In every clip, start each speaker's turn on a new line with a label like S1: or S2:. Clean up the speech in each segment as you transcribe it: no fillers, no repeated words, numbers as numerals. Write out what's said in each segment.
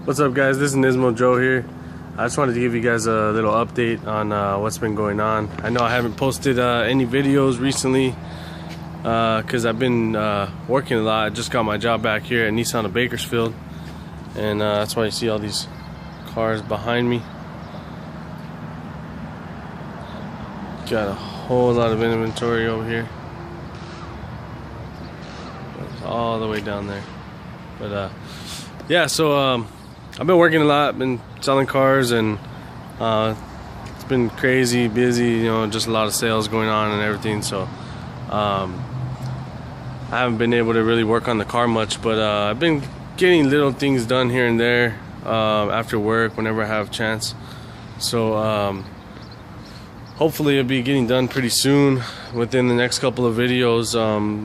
S1: What's up, guys? This is Nismo Joe here. I just wanted to give you guys a little update on what's been going on. I know I haven't posted any videos recently because I've been working a lot. I just got my job back here at Nissan of Bakersfield, and that's why you see all these cars behind me. Got a whole lot of inventory over here. It's all the way down there. But yeah, so I've been working a lot, been selling cars, and it's been crazy, busy, you know, just a lot of sales going on and everything. So I haven't been able to really work on the car much, but I've been getting little things done here and there after work whenever I have a chance. So hopefully it'll be getting done pretty soon within the next couple of videos.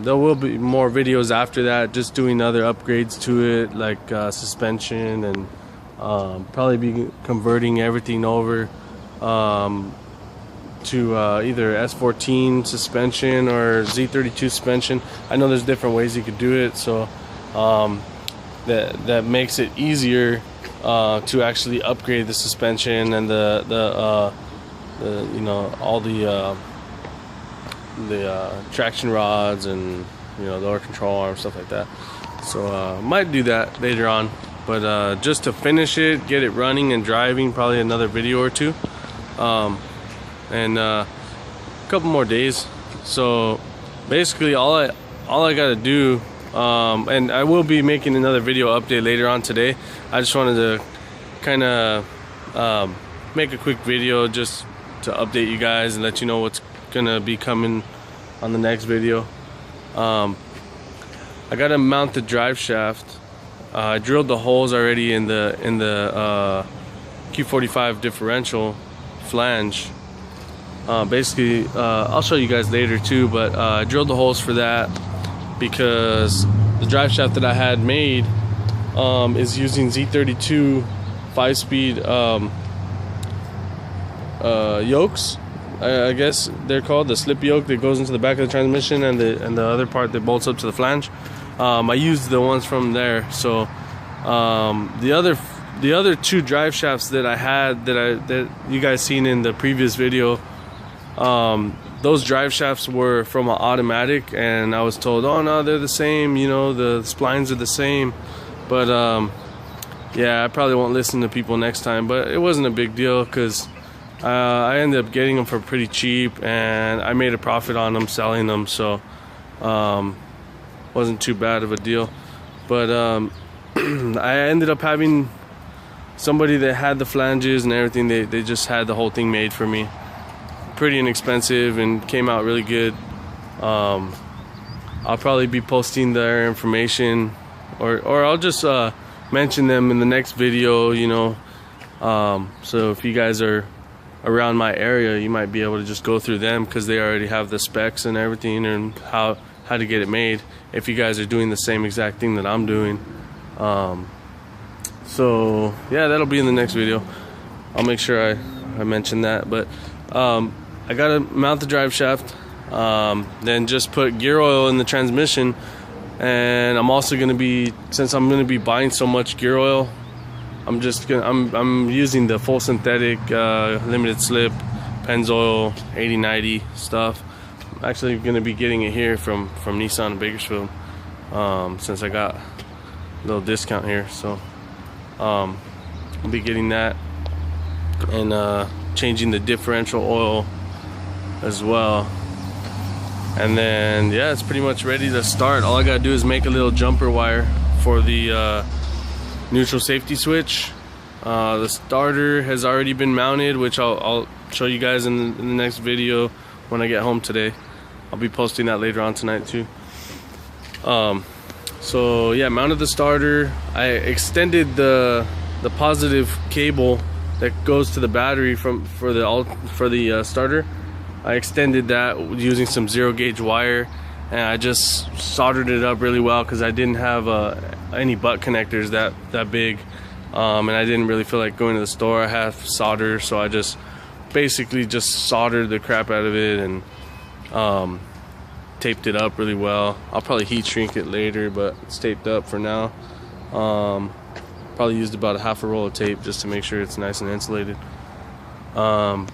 S1: There will be more videos after that, just doing other upgrades to it, like suspension, and probably be converting everything over to either S14 suspension or Z32 suspension. I know there's different ways you could do it, so that makes it easier to actually upgrade the suspension and the you know, all the traction rods and, you know, lower control arm, stuff like that. So might do that later on, but just to finish it, get it running and driving, probably another video or two, and a couple more days. So basically all I gotta do, and I will be making another video update later on today. I just wanted to kind of make a quick video just to update you guys and let you know what's gonna be coming on the next video. I gotta mount the drive shaft. I drilled the holes already in the Q45 differential flange. Basically, I'll show you guys later too, but I drilled the holes for that because the drive shaft that I had made is using Z32 5-speed yokes. I guess they're called the slip yoke that goes into the back of the transmission, and the other part that bolts up to the flange. I used the ones from there. So the other two drive shafts that I had that you guys seen in the previous video, those drive shafts were from an automatic, and I was told, oh no, they're the same, you know, the splines are the same. But yeah, I probably won't listen to people next time, but it wasn't a big deal because I ended up getting them for pretty cheap, and I made a profit on them selling them, so wasn't too bad of a deal. But I ended up having somebody that had the flanges and everything. They just had the whole thing made for me, pretty inexpensive, and came out really good. I'll probably be posting their information, or I'll just mention them in the next video, you know. So if you guys are around my area, you might be able to just go through them because they already have the specs and everything, and how to get it made if you guys are doing the same exact thing that I'm doing. So yeah, that'll be in the next video. I'll make sure I mention that. But I gotta mount the drive shaft, then just put gear oil in the transmission, and I'm also gonna be, since I'm gonna be buying so much gear oil, I'm using the full synthetic limited slip Pennzoil 80/90 stuff. I'm actually going to be getting it here from Nissan of Bakersfield, since I got a little discount here. So I'll be getting that, and changing the differential oil as well. And then yeah, it's pretty much ready to start. All I gotta do is make a little jumper wire for the neutral safety switch. The starter has already been mounted, which I'll show you guys in the next video when I get home today. I'll be posting that later on tonight too. So yeah, mounted the starter. I extended the positive cable that goes to the battery for the starter. I extended that using some 0-gauge wire, and I just soldered it up really well because I didn't have any butt connectors that big, and I didn't really feel like going to the store. I have solder, so I just basically just soldered the crap out of it and taped it up really well. I'll probably heat shrink it later, but it's taped up for now. Probably used about a half a roll of tape just to make sure it's nice and insulated. Got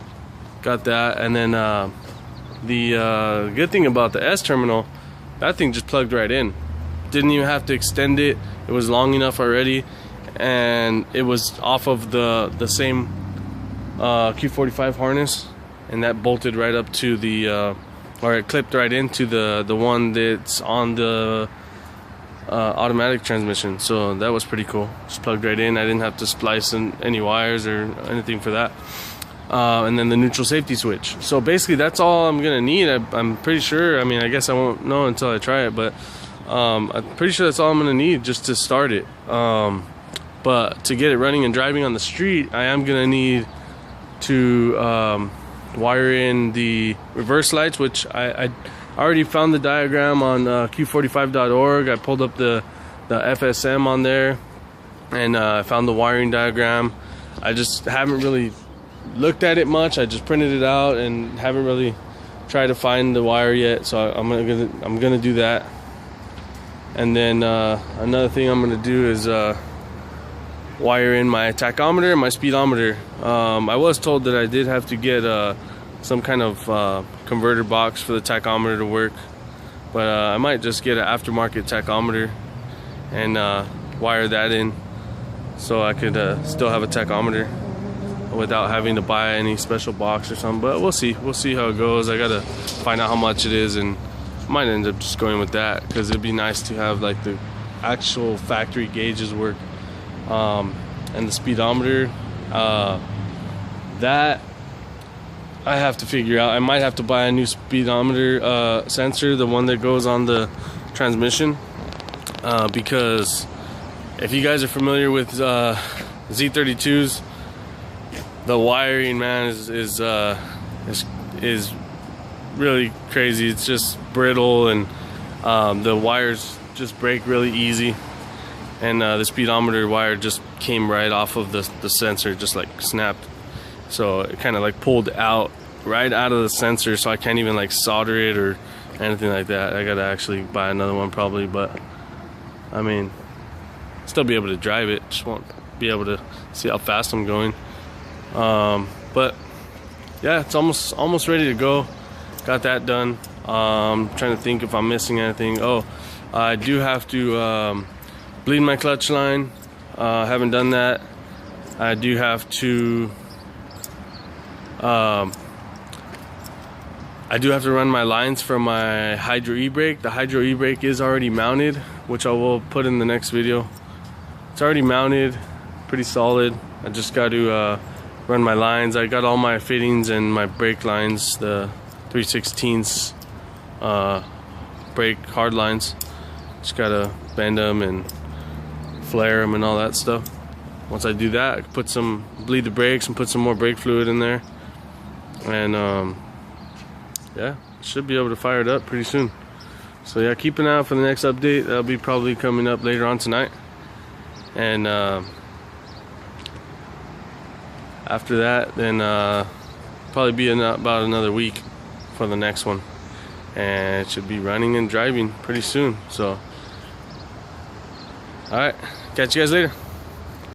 S1: that, and then the good thing about the S terminal, that thing just plugged right in. Didn't even have to extend it. It was long enough already, and it was off of the same Q45 harness, and that bolted right up to the or it clipped right into the one that's on the automatic transmission. So that was pretty cool. Just plugged right in. I didn't have to splice in any wires or anything for that. And then the neutral safety switch. So basically that's all I'm gonna need. I'm pretty sure. I mean, I guess I won't know until I try it, but I'm pretty sure that's all I'm gonna need just to start it. But to get it running and driving on the street, I am gonna need to wire in the reverse lights, which I already found the diagram on Q45.org. I pulled up the FSM on there, and I found the wiring diagram. I just haven't really looked at it much. I just printed it out and haven't really tried to find the wire yet. So I'm gonna do that. And then another thing I'm gonna do is wire in my tachometer and my speedometer. I was told that I did have to get some kind of converter box for the tachometer to work, but I might just get an aftermarket tachometer and wire that in so I could still have a tachometer without having to buy any special box or something. But we'll see how it goes. I gotta find out how much it is, and I might end up just going with that, because it'd be nice to have like the actual factory gauges work. And the speedometer, that I have to figure out. I might have to buy a new speedometer sensor, the one that goes on the transmission, because if you guys are familiar with Z32s, the wiring, man, is really crazy. It's just brittle, and the wires just break really easy. And the speedometer wire just came right off of the sensor, just like snapped. So it kind of like pulled out right out of the sensor, so I can't even like solder it or anything like that. I gotta actually buy another one probably, but I mean, still be able to drive it, just won't be able to see how fast I'm going. But yeah, it's almost ready to go. Got that done. Trying to think if I'm missing anything. Oh, I do have to bleed my clutch line. Haven't done that. I do have to run my lines for my hydro e-brake. The hydro e-brake is already mounted, which I will put in the next video. It's already mounted, pretty solid. I just got to run my lines. I got all my fittings and my brake lines, the 3/16 brake hard lines. Just gotta bend them and flare them and all that stuff. Once I do that, I can bleed the brakes and put some more brake fluid in there, and yeah, should be able to fire it up pretty soon. So yeah, keep an eye out for the next update. That'll be probably coming up later on tonight, and after that, then probably be about another week for the next one, and it should be running and driving pretty soon. So all right, catch you guys later.